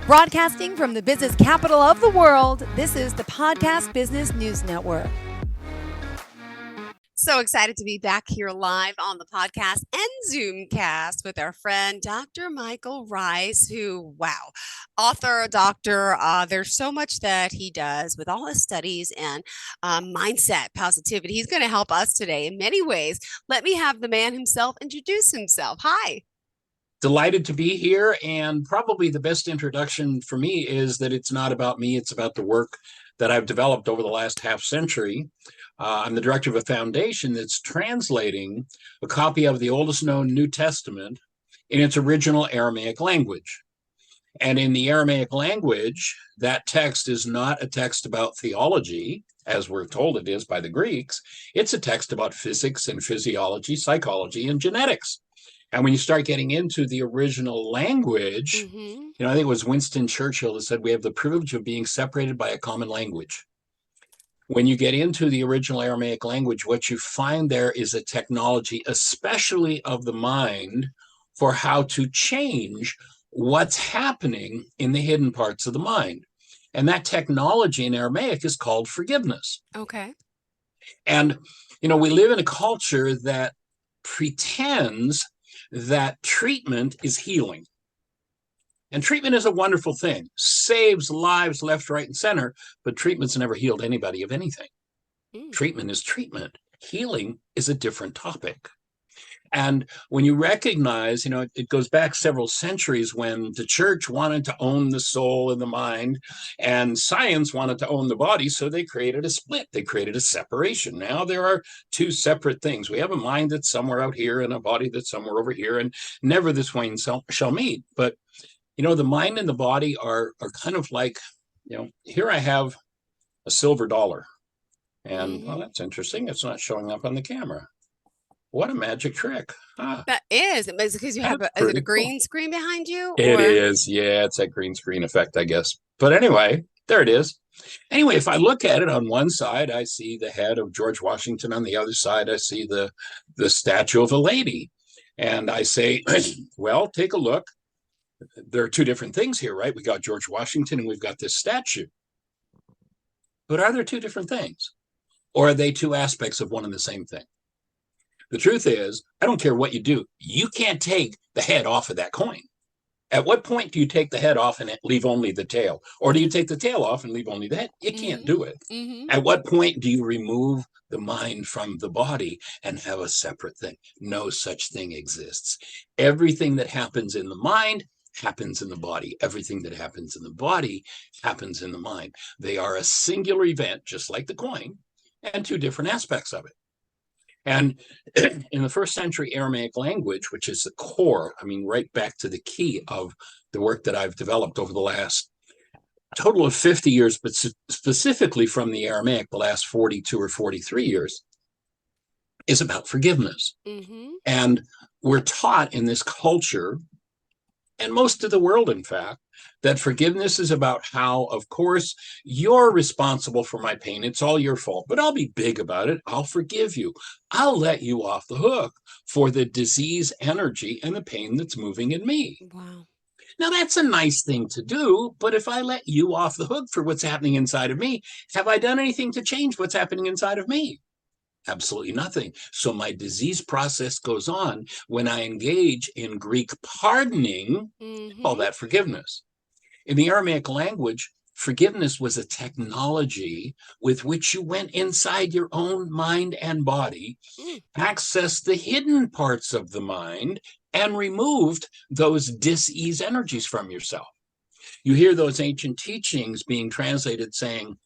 Broadcasting from the business capital of the world, this is the Podcast Business News Network. So excited to be back here live on the podcast and Zoomcast with our friend, Dr. Michael Ryce, who, wow, author, doctor, there's so much that he does with all his studies and mindset, positivity. He's going to help us today in many ways. Let me have the man himself introduce himself. Hi. Delighted to be here, and probably the best introduction for me is that it's not about me, it's about the work that I've developed over the last half century. I'm the director of a foundation that's translating a copy of the oldest known New Testament in its original Aramaic language. And in the Aramaic language, that text is not a text about theology, as we're told it is by the Greeks. It's a text about physics and physiology, psychology, and genetics. And when you start getting into the original language, I think it was Winston Churchill that said we have the privilege of being separated by a common language. When you get into the original Aramaic language, what you find there is a technology, especially of the mind, for how to change what's happening in the hidden parts of the mind. And that technology in Aramaic is called forgiveness. Okay. And, we live in a culture that pretends that treatment is healing. And treatment is a wonderful thing, saves lives left, right, and center, but treatment's never healed anybody of anything. Treatment is treatment. Healing is a different topic. And when you recognize, it goes back several centuries when the church wanted to own the soul and the mind, and science wanted to own the body, so they created a split. They created a separation. Now there are two separate things. We have a mind that's somewhere out here and a body that's somewhere over here, and never the twain shall meet. But, the mind and the body are kind of like, here I have a silver dollar. And, well, that's interesting. It's not showing up on the camera. What a magic trick. That is. Is it because you have is it a green screen behind you? It is. Yeah, it's that green screen effect, I guess. But anyway, there it is. Anyway, if I look at it on one side, I see the head of George Washington. On the other side, I see the statue of a lady. And I say, well, take a look. There are two different things here, right? We got George Washington and we've got this statue. But are there two different things? Or are they two aspects of one and the same thing? The truth is, I don't care what you do. You can't take the head off of that coin. At what point do you take the head off and leave only the tail? Or do you take the tail off and leave only the head? You can't do it. At what point do you remove the mind from the body and have a separate thing? No such thing exists. Everything that happens in the mind happens in the body. Everything that happens in the body happens in the mind. They are a singular event, just like the coin, and two different aspects of it. And in the first century Aramaic language, which is the core, right back to the key of the work that I've developed over the last total of 50 years, but specifically from the Aramaic, the last 42 or 43 years, is about forgiveness. And we're taught in this culture, and most of the world, in fact, that forgiveness is about how, of course, you're responsible for my pain. It's all your fault, but I'll be big about it. I'll forgive you. I'll let you off the hook for the disease energy and the pain that's moving in me. Wow. Now, that's a nice thing to do, but if I let you off the hook for what's happening inside of me, have I done anything to change what's happening inside of me? Absolutely nothing. So my disease process goes on when I engage in Greek pardoning, all that forgiveness. In the Aramaic language, forgiveness was a technology with which you went inside your own mind and body, accessed the hidden parts of the mind, and removed those dis-ease energies from yourself. You hear those ancient teachings being translated saying,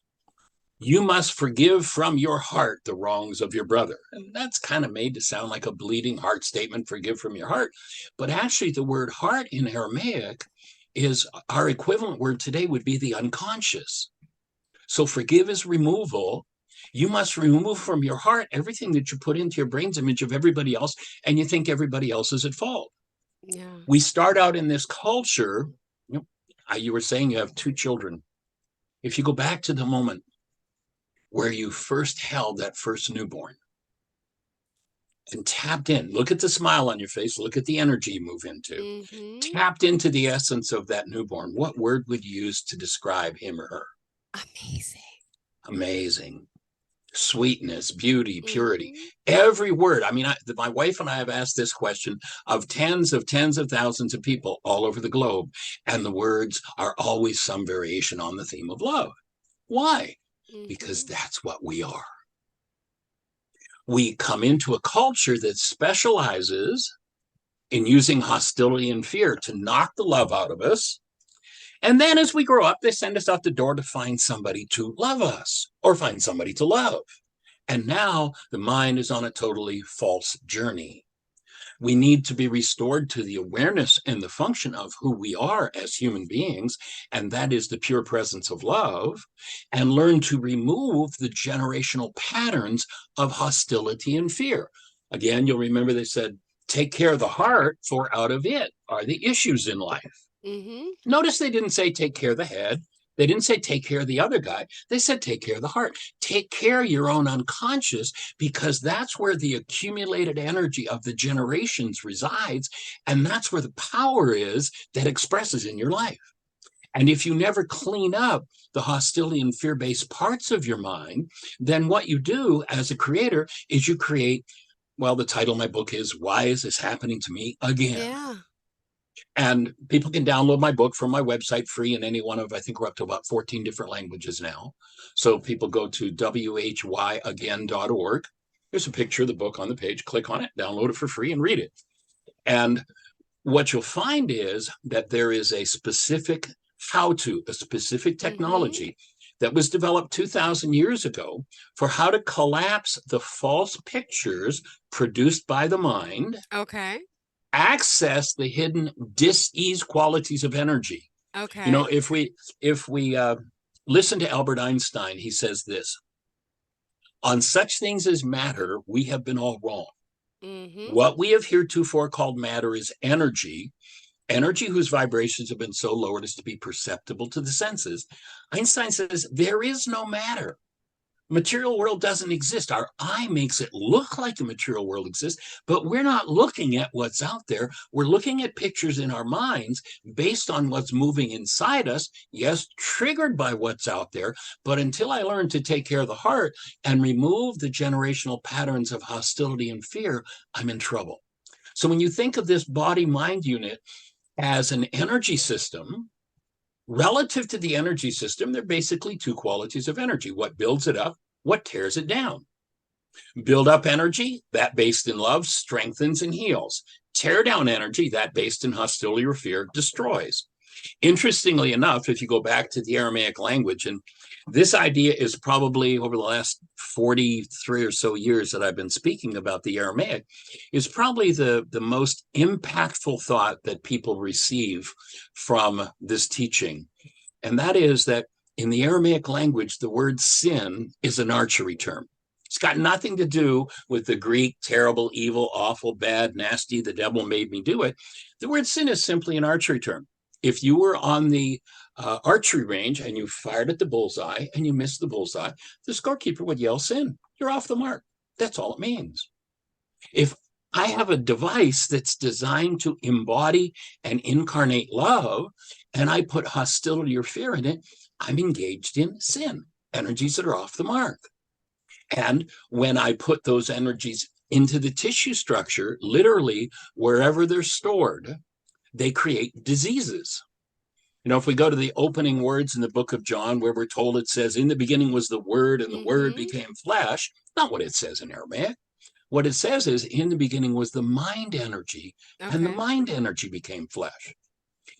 you must forgive from your heart the wrongs of your brother. And that's kind of made to sound like a bleeding heart statement, forgive from your heart. But actually the word heart in Aramaic is our equivalent word today would be the unconscious. So forgive is removal. You must remove from your heart everything that you put into your brain's image of everybody else, and you think everybody else is at fault. Yeah. We start out in this culture. You were saying you have two children. If you go back to the moment where you first held that first newborn, and tapped in. Look at the smile on your face. Look at the energy you move into. Mm-hmm. Tapped into the essence of that newborn. What word would you use to describe him or her? Amazing. Amazing. Sweetness, beauty, purity. Mm-hmm. Every word. I mean, my wife and I have asked this question of tens of thousands of people all over the globe, and the words are always some variation on the theme of love. Why? Because Mm-hmm. that's what we are. We come into a culture that specializes in using hostility and fear to knock the love out of us. And then as we grow up, they send us out the door to find somebody to love us or find somebody to love. And now the mind is on a totally false journey. We need to be restored to the awareness and the function of who we are as human beings, and that is the pure presence of love, and learn to remove the generational patterns of hostility and fear. Again, you'll remember they said, take care of the heart, for out of it are the issues in life. Mm-hmm. Notice they didn't say take care of the head. They didn't say take care of the other guy. They said take care of the heart. Take care of your own unconscious, because that's where the accumulated energy of the generations resides. And that's where the power is that expresses in your life. And if you never clean up the hostility and fear-based parts of your mind, then what you do as a creator is you create, well, the title of my book is Why Is This Happening to Me Again? Yeah. And people can download my book from my website free in any one of, I think we're up to about 14 different languages now. So people go to whyagain.org. There's a picture of the book on the page. Click on it, download it for free, and read it. And what you'll find is that there is a specific how-to, a specific Mm-hmm. technology that was developed 2,000 years ago for how to collapse the false pictures produced by the mind, Okay. access the hidden dis-ease qualities of energy. You know, Okay. if we listen to Albert Einstein, he says this: on such things as matter, we have been all wrong. Mm-hmm. What we have heretofore called matter is energy, energy whose vibrations have been so lowered as to be perceptible to the senses. Einstein says there is no matter. Material world doesn't exist. Our eye makes it look like the material world exists, but we're not looking at what's out there. We're looking at pictures in our minds based on what's moving inside us, yes, triggered by what's out there. But until I learn to take care of the heart and remove the generational patterns of hostility and fear, I'm in trouble. So when you think of this body-mind unit as an energy system, relative to the energy system, there are basically two qualities of energy: what builds it up, what tears it down. Build up energy, that based in love, strengthens and heals. Tear down energy, that based in hostility or fear, destroys. Interestingly enough, if you go back to the Aramaic language, and this idea is probably over the last 43 or so years that I've been speaking about the Aramaic, is probably the most impactful thought that people receive from this teaching. And that is that in the Aramaic language, the word sin is an archery term. It's got nothing to do with the Greek terrible, evil, awful, bad, nasty, the devil made me do it. The word sin is simply an archery term. If you were on the archery range and you fired at the bullseye and you missed the bullseye, the scorekeeper would yell sin. You're off the mark. That's all it means. If I have a device that's designed to embody and incarnate love, and I put hostility or fear in it, I'm engaged in sin, energies that are off the mark. And when I put those energies into the tissue structure, literally wherever they're stored, they create diseases. You know, if we go to the opening words in the book of John, where we're told it says, in the beginning was the Word, and the Word Mm-hmm. became flesh, not what it says in Aramaic. What it says is, in the beginning was the mind energy, and the Okay. mind energy became flesh.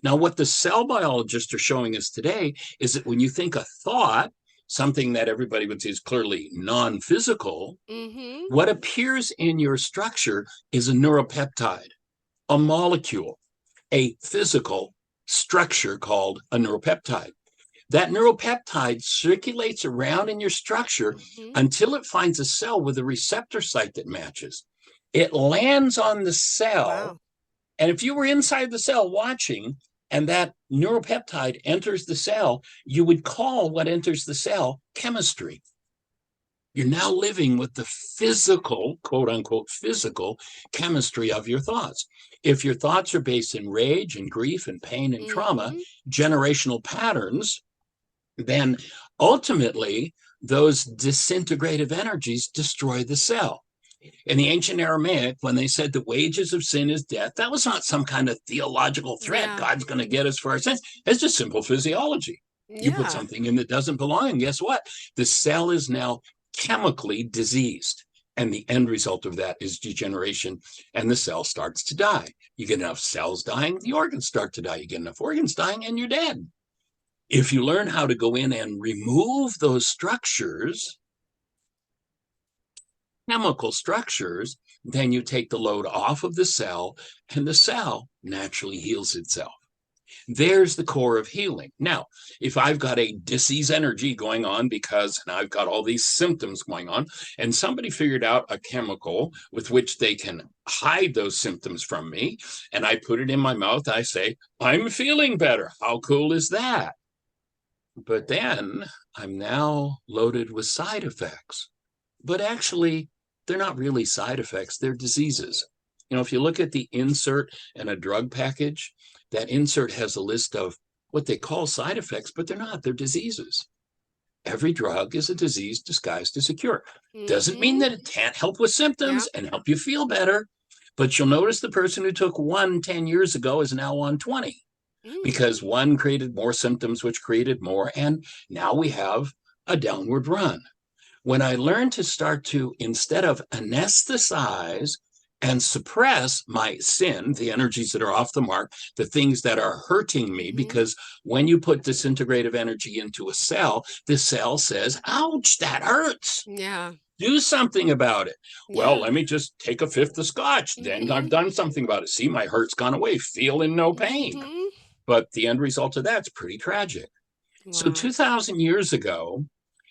Now, what the cell biologists are showing us today is that when you think a thought, something that everybody would say is clearly non-physical, Mm-hmm. what appears in your structure is a neuropeptide, a molecule, a physical structure called a neuropeptide. That neuropeptide circulates around in your structure Mm-hmm. until it finds a cell with a receptor site that matches. It lands on the cell, Wow. and if you were inside the cell watching and that neuropeptide enters the cell, you would call what enters the cell chemistry. You're now living with the physical, quote unquote, physical chemistry of your thoughts. If your thoughts are based in rage and grief and pain and trauma, Mm-hmm. generational patterns, then ultimately those disintegrative energies destroy the cell. In the ancient Aramaic, when they said the wages of sin is death, that was not some kind of theological threat. Yeah. God's going to get us for our sins. It's just simple physiology. You put Yeah. something in that doesn't belong, and guess what? The cell is now chemically diseased. And the end result of that is degeneration, and the cell starts to die. You get enough cells dying, the organs start to die. You get enough organs dying, and you're dead. If you learn how to go in and remove those structures, chemical structures, then you take the load off of the cell, and the cell naturally heals itself. There's the core of healing. Now, if I've got a disease energy going on because I've got all these symptoms going on, and somebody figured out a chemical with which they can hide those symptoms from me, and I put it in my mouth, I say, I'm feeling better. How cool is that? But then I'm now loaded with side effects. But actually, they're not really side effects, they're diseases. If you look at the insert in a drug package, that insert has a list of what they call side effects, but they're not, they're diseases. Every drug is a disease disguised as a cure. Doesn't mean Mm-hmm. that it can't help with Yeah. symptoms and help you feel better, but you'll notice the person who took one 10 years ago is now on 20 Mm. because one created more symptoms, which created more, and now we have a downward run. When I learned to start to, instead of anesthetize and suppress my sin, the energies that are off the mark, the things that are hurting me, Mm-hmm. because when you put disintegrative energy into a cell, the cell says, ouch, that hurts. Yeah. Do something about it. Well, Yeah. let me just take a fifth of scotch. Then I've Mm-hmm. done something about it. See, my hurt's gone away, feeling no pain. Mm-hmm. But the end result of that's pretty tragic. So Wow. 2,000 years ago,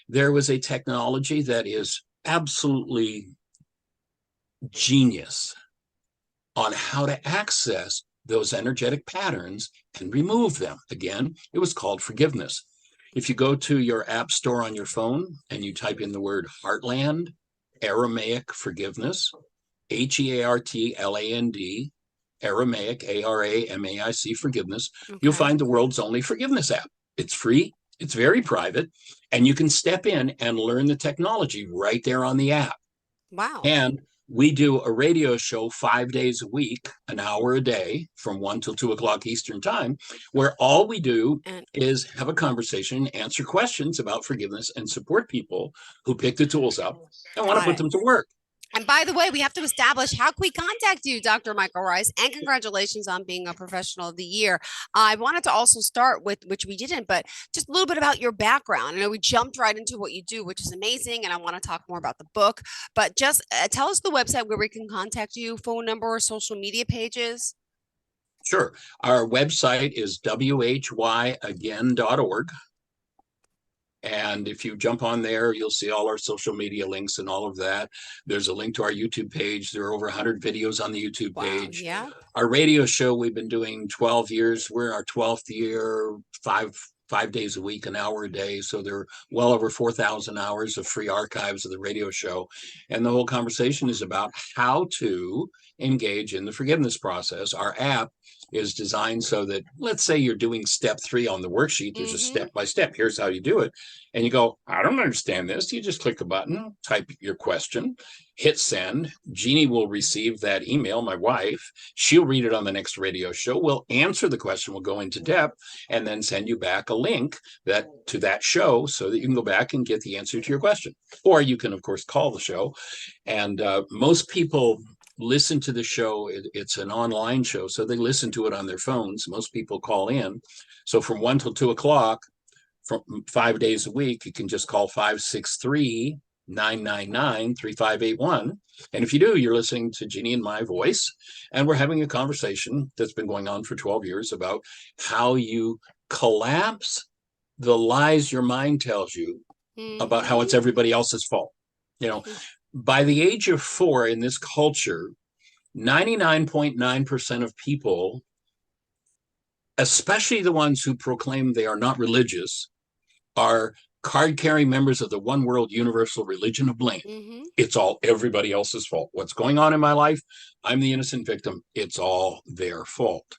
there was a technology that is absolutely genius on how to access those energetic patterns and remove them. Again, it was called forgiveness. If you go to your app store on your phone and you type in the word Heartland, Aramaic Forgiveness, Heartland, Aramaic, Aramaic Forgiveness, you'll Okay. find the world's only forgiveness app. It's free, it's very private, and you can step in and learn the technology right there on the app. Wow. And we do a radio show 5 days a week, an hour a day from 1 till 2 o'clock Eastern time, where all we do And is have a conversation, answer questions about forgiveness, and support people who pick the tools up and want to got put it. them to work. And by the way, we have to establish how can we contact you, Dr. Michael Ryce, and congratulations on being a professional of the year. I wanted to also start with, which we didn't, but just a little bit about your background. I know we jumped right into what you do, which is amazing, and I want to talk more about the book. But just tell us the website where we can contact you, phone number, or social media pages. Sure. Our website is whyagain.org. And if you jump on there, you'll see all our social media links and all of that. There's a link to our YouTube page. There are over 100 videos on the YouTube Wow. page. Yeah. Our radio show, we've been doing 12 years. We're in our 12th year, five days a week, an hour a day. So there are well over 4,000 hours of free archives of the radio show. And the whole conversation is about how to engage in the forgiveness process. Our app is designed so that, let's say you're doing step 3 on the worksheet, there's a Mm-hmm. step by step. Here's how you do it. And you go, I don't understand this. You just click a button, type your question, hit send. Jeannie will receive that email, my wife. She'll read it on the next radio show. We'll answer the question. We'll go into depth and then send you back a link to that show so that you can go back and get the answer to your question. Or you can, of course, call the show. And most people listen to the show. It's an online show, so they listen to it on their phones. Most people call in. So from 1 till 2 o'clock, from 5 days a week, you can just call 563-999-3581. And if you do, you're listening to Jeannie and my voice, and we're having a conversation that's been going on for 12 years about how you collapse the lies your mind tells you about how Mm-hmm. it's everybody else's fault. By the age of 4 in this culture, 99.9% of people, especially the ones who proclaim they are not religious, are card-carrying members of the one world universal religion of blame. Mm-hmm. It's all everybody else's fault. What's going on in my life? I'm the innocent victim. It's all their fault.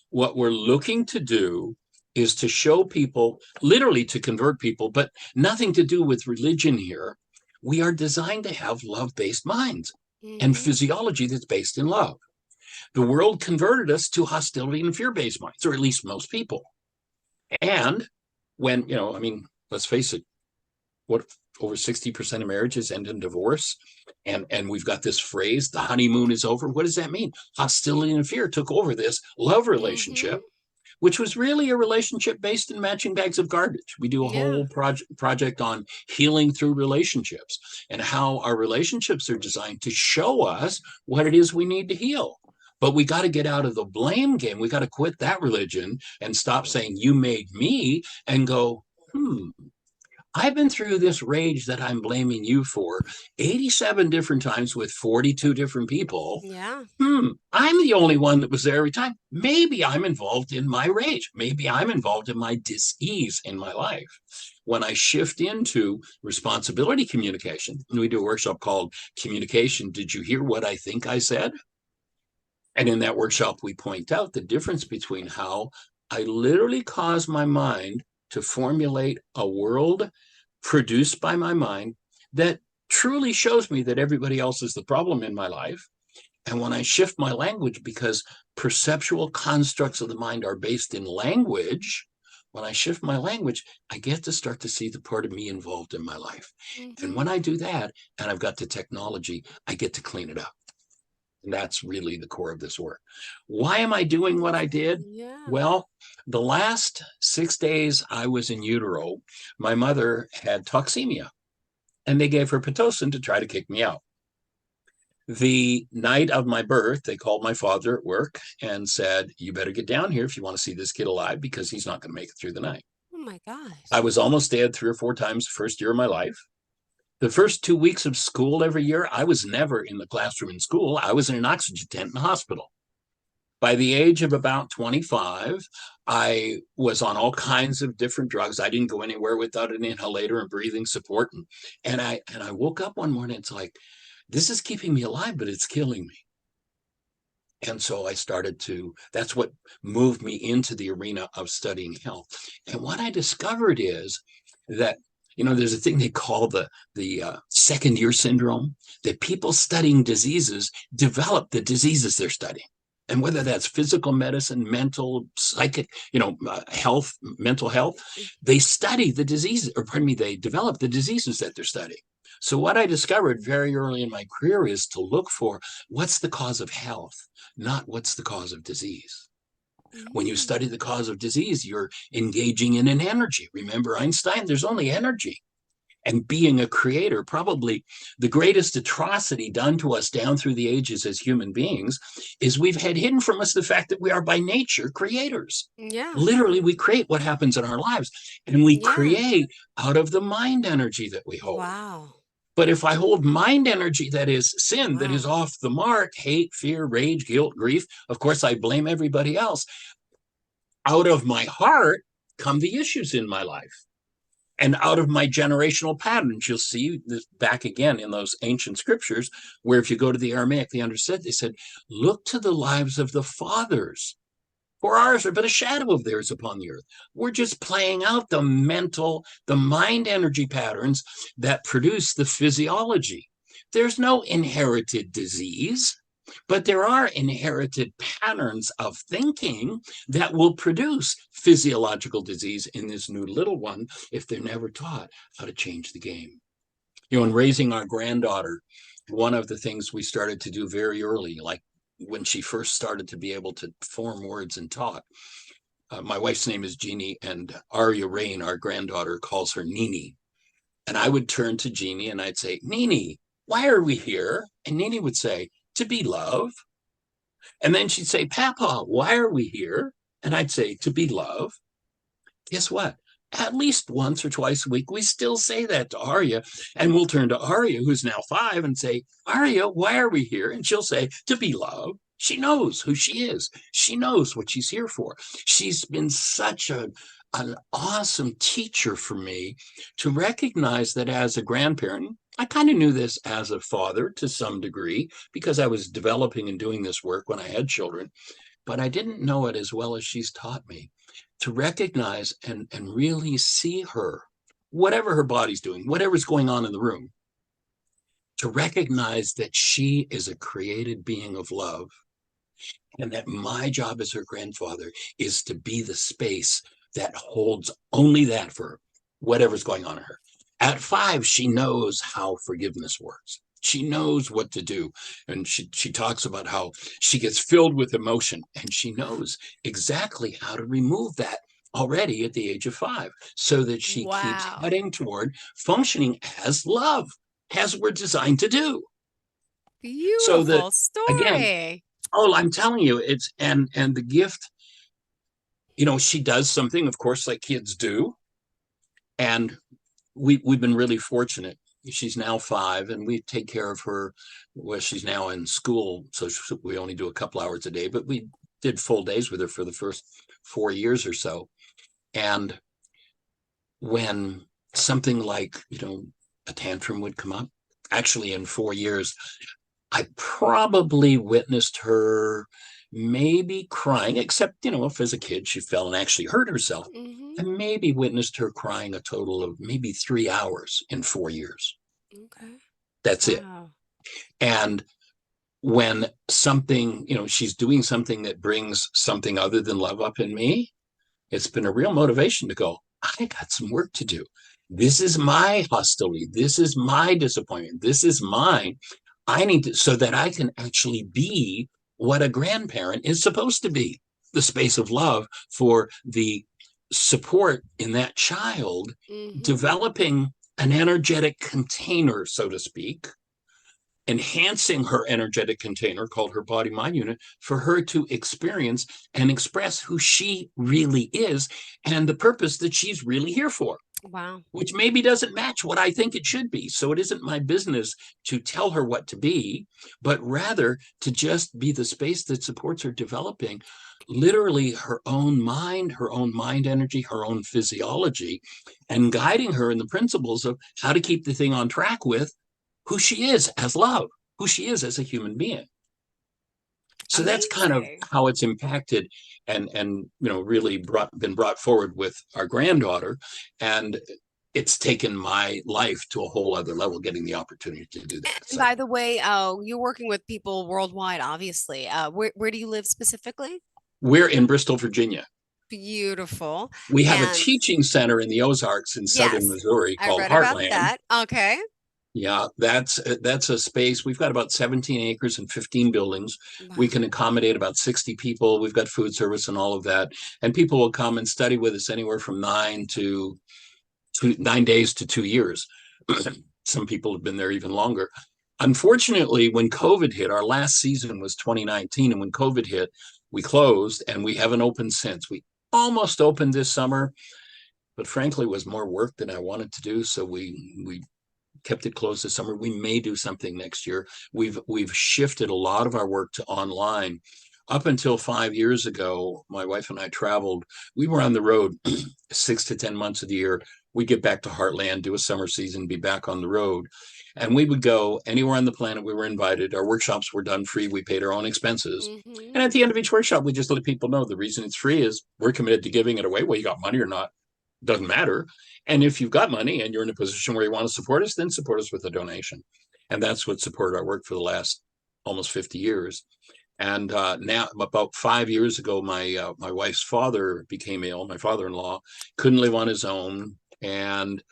What we're looking to do is to show people, literally to convert people, but nothing to do with religion here. We are designed to have love-based minds and Mm-hmm. physiology that's based in love. The world converted us to hostility and fear-based minds, or at least most people. And when, I mean, let's face it, what over 60% of marriages end in divorce. And we've got this phrase, the honeymoon is over. What does that mean? Hostility and fear took over this love Mm-hmm. relationship, which was really a relationship based in matching bags of garbage. We do a Yeah. whole project on healing through relationships and how our relationships are designed to show us what it is we need to heal. But we got to get out of the blame game. We got to quit that religion and stop saying, you made me, and go, I've been through this rage that I'm blaming you for 87 different times with 42 different people. Yeah. I'm the only one that was there every time. Maybe I'm involved in my rage. Maybe I'm involved in my dis-ease in my life. When I shift into responsibility communication, and we do a workshop called Communication, Did You Hear What I Think I Said? And in that workshop, we point out the difference between how I literally cause my mind to formulate a world produced by my mind that truly shows me that everybody else is the problem in my life. And when I shift my language, because perceptual constructs of the mind are based in language, when I shift my language, I get to start to see the part of me involved in my life. And Mm-hmm. when I do that, and I've got the technology, I get to clean it up. And that's really the core of this work. Why am I doing what I did? Yeah. Well, the last 6 days I was in utero, my mother had toxemia, and they gave her Pitocin to try to kick me out. The night of my birth, they called my father at work and said, you better get down here if you want to see this kid alive, because he's not going to make it through the night. Oh my I gosh. was almost dead 3 or 4 times the first year of my life. The first 2 weeks of school every year, I was never in the classroom in school. I was in an oxygen tent in the hospital. By the age of about 25, I was on all kinds of different drugs. I didn't go anywhere without an inhalator and breathing support. And I woke up one morning, it's like, this is keeping me alive, but it's killing me. And so I started that's what moved me into the arena of studying health. And what I discovered is that, there's a thing they call the second year syndrome, that people studying diseases develop the diseases they're studying. And whether that's physical medicine, mental, psychic, health, mental health, they study the diseases, or pardon me, they develop the diseases that they're studying. So what I discovered very early in my career is to look for what's the cause of health, not what's the cause of disease. When you study the cause of disease, you're engaging in an energy. Remember Einstein? There's only energy. And being a creator, probably the greatest atrocity done to us down through the ages as human beings is we've had hidden from us the fact that we are by nature creators. Yeah. Literally, we create what happens in our lives, and we Yeah. create out of the mind energy that we hold. Wow. But if I hold mind energy that is sin, that is Wow. off the mark, hate, fear, rage, guilt, grief, of course, I blame everybody else. Out of my heart come the issues in my life. And out of my generational patterns, you'll see this back again in those ancient scriptures, where if you go to the Aramaic, they understood, they said, look to the lives of the fathers, for ours are but a shadow of theirs upon the earth. We're just playing out the mind energy patterns that produce the physiology. There's no inherited disease, but there are inherited patterns of thinking that will produce physiological disease in this new little one if they're never taught how to change the game. In raising our granddaughter, one of the things we started to do very early, like when she first started to be able to form words and talk, my wife's name is Jeannie, and Arya Rain, our granddaughter, calls her Nini. And I would turn to Jeannie and I'd say, Nini, why are we here? And Nini would say, to be loved. And then she'd say, Papa, why are we here? And I'd say, to be loved. Guess what? At least once or twice a week, we still say that to Arya. And we'll turn to Arya, who's now 5, and say, Arya, why are we here? And she'll say, to be loved. She knows who she is. She knows what she's here for. She's been such a an awesome teacher for me to recognize that as a grandparent, I kind of knew this as a father to some degree because I was developing and doing this work when I had children, but I didn't know it as well as she's taught me to recognize and really see her, whatever her body's doing, whatever's going on in the room, to recognize that she is a created being of love and that my job as her grandfather is to be the space that holds only that for whatever's going on in her. At 5, she knows how forgiveness works. She knows what to do. And she talks about how she gets filled with emotion and she knows exactly how to remove that already at the age of 5 so that she keeps Wow. heading toward functioning as love, as we're designed to do. So that, Beautiful again, story. oh, I'm telling you, it's and the gift, she does something, of course, like kids do. And we've been really fortunate. She's now 5 and we take care of her. Well, she's now in school, so we only do a couple hours a day, but we did full days with her for the first 4 years or so. And when something like, a tantrum would come up, actually in 4 years, I probably witnessed her maybe crying, except, if as a kid she fell and actually hurt herself. Hmm. I maybe witnessed her crying a total of maybe 3 hours in 4 years. Okay. That's it. Wow. And when something, she's doing something that brings something other than love up in me, it's been a real motivation to go, I got some work to do. This is my hostility. This is my disappointment. This is mine. I need to, so that I can actually be what a grandparent is supposed to be, the space of love for the support in that child, Hmm. developing an energetic container, so to speak, enhancing her energetic container called her body mind unit for her to experience and express who she really is and the purpose that she's really here for, Wow. which maybe doesn't match what I think it should be. So it isn't my business to tell her what to be, but rather to just be the space that supports her developing literally her own mind energy, her own physiology, and guiding her in the principles of how to keep the thing on track with who she is as love, who she is as a human being. So that's kind of Amazing. how it's impacted and really been brought forward with our granddaughter. And it's taken my life to a whole other level, getting the opportunity to do that. And So by the way, you're working with people worldwide, obviously. Where do you live specifically? we're in Bristol, Virginia. Beautiful. We have a And teaching center in the Ozarks in southern yes, Missouri I called read about Heartland. that. Okay. Yeah, that's a space. We've got about 17 acres and 15 buildings. We Wow. can accommodate about 60 people. We've got food service and all of that. And people will come and study with us anywhere from 9 days to 2 years. Some people have been there even longer. Unfortunately, when COVID hit, our last season was 2019, and when COVID hit, we closed and we haven't opened since. We almost opened this summer, but frankly, it was more work than I wanted to do. So we kept it closed this summer. We may do something next year. We've shifted a lot of our work to online. Up until 5 years ago, my wife and I traveled. We were on the road 6 to 10 months of the year. We'd get back to Heartland, do a summer season, be back on the road. And we would go anywhere on the planet we were invited. Our workshops were done free. We paid our own expenses. Hmm. And at the end of each workshop, we just let people know the reason it's free is we're committed to giving it away. Well, you got money or not, doesn't matter. And if you've got money and you're in a position where you want to support us, then support us with a donation. And that's what supported our work for the last almost 50 years. And now, about 5 years ago, my wife's father became ill. My father-in-law couldn't live on his own, and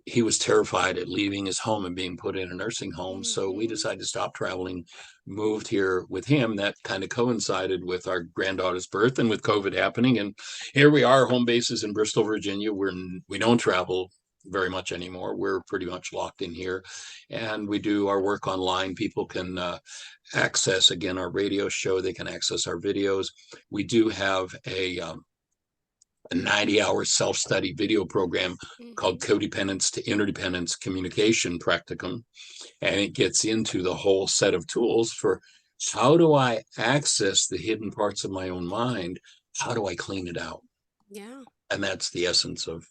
he was terrified at leaving his home and being put in a nursing home. So we Hmm. decided to stop traveling, moved here with him. That kind of coincided with our granddaughter's birth and with COVID happening. And here we are, home base is in Bristol, Virginia. We don't travel very much anymore. We're pretty much locked in here, and we do our work online. People can access again our radio show. They can access our videos. We do have a 90-hour self-study video program called Hmm. Codependence to Interdependence Communication Practicum. And it gets into the whole set of tools for how do I access the hidden parts of my own mind? How do I clean it out? Yeah. And that's the essence of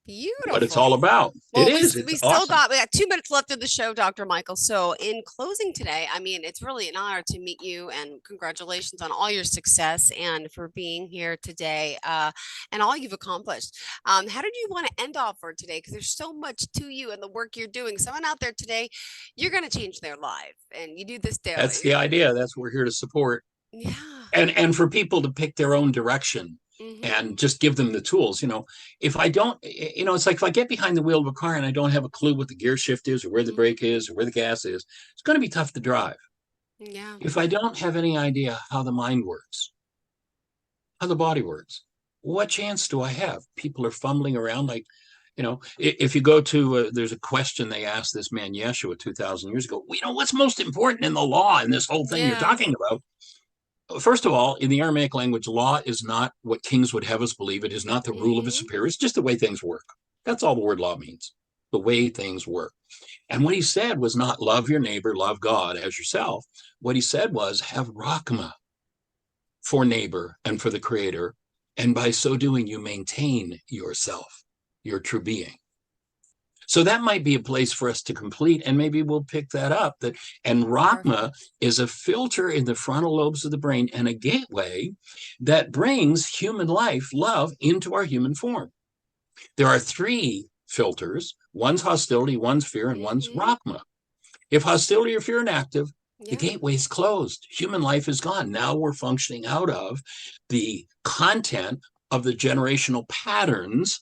Beautiful. what it's all about. Well, It is. It's we awesome. we got 2 minutes left of the show, Dr. Michael. So in closing today, I mean, it's really an honor to meet you and congratulations on all your success and for being here today and all you've accomplished. How did you want to end off for today? Because there's so much to you and the work you're doing. Someone out there today, you're going to change their life and you do this daily. That's the idea. That's what we're here to support. Yeah. And for people to pick their own direction. Mm-hmm. And just give them the tools. If I don't, it's like if I get behind the wheel of a car and I don't have a clue what the gear shift is or where the brake is or where the gas is, it's going to be tough to drive. Yeah. If I don't have any idea how the mind works, how the body works, what chance do I have? People are fumbling around like, if you go to, there's a question they asked this man Yeshua 2,000 years ago. What's most important in the law in this whole thing you're talking about? First of all, in the Aramaic language, law is not what kings would have us believe. It is not the rule of a superior. It's just the way things work. That's all the word law means, the way things work. And what he said was not love your neighbor, love God as yourself. What he said was have rachma for neighbor and for the creator. And by so doing, you maintain yourself, your true being. So that might be a place for us to complete, and maybe we'll pick that up. And Rachma is a filter in the frontal lobes of the brain and a gateway that brings human life, love, into our human form. There are 3 filters. One's hostility, one's fear, and one's Rachma. If hostility or fear are inactive, the gateway's closed. Human life is gone. Now we're functioning out of the content of the generational patterns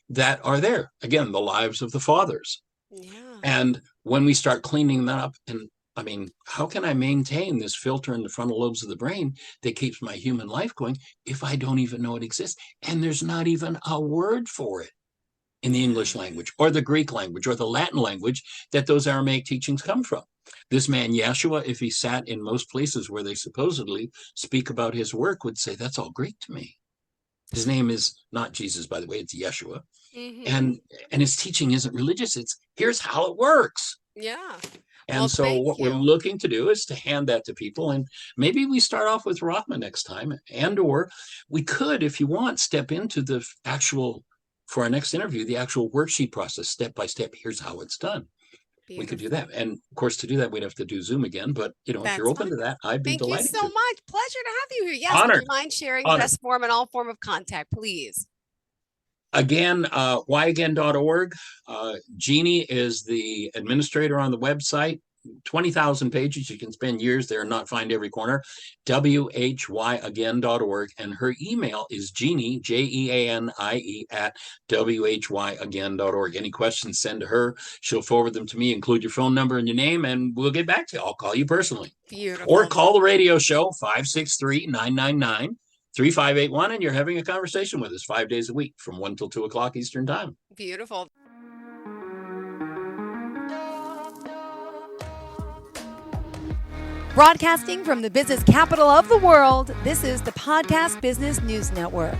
that are there. Again, the lives of the fathers. Yeah. And when we start cleaning that up, and I mean, how can I maintain this filter in the frontal lobes of the brain that keeps my human life going if I don't even know it exists? And there's not even a word for it in the English language or the Greek language or the Latin language that those Aramaic teachings come from. This man, Yeshua, if he sat in most places where they supposedly speak about his work, would say, that's all Greek to me. His name is not Jesus, by the way, it's Yeshua. And his teaching isn't religious. It's here's how it works. Yeah. And so what we're looking to do is to hand that to people. And maybe we start off with Rachma next time. And or we could, if you want, step into the actual, for our next interview, the actual worksheet process, step by step. Here's how it's done. Beautiful. We could do that. And of course, to do that, we'd have to do Zoom again. But, if you're open to that, I'd be delighted. Thank you so much. Pleasure to have you here. Yes. Honored. Would you mind sharing best form and all form of contact, please? Again, whyagain.org. Jeannie is the administrator on the website. 20,000 pages. You can spend years there and not find every corner. whyagain.org. And her email is Jeannie, Jeanie, at whyagain.org. Any questions, send to her. She'll forward them to me. Include your phone number and your name, and we'll get back to you. I'll call you personally. Beautiful. Or call the radio show, 563-999-3581, and you're having a conversation with us 5 days a week from 1 till 2 o'clock Eastern Time. Beautiful. Broadcasting from the business capital of the world, this is the Podcast Business News Network.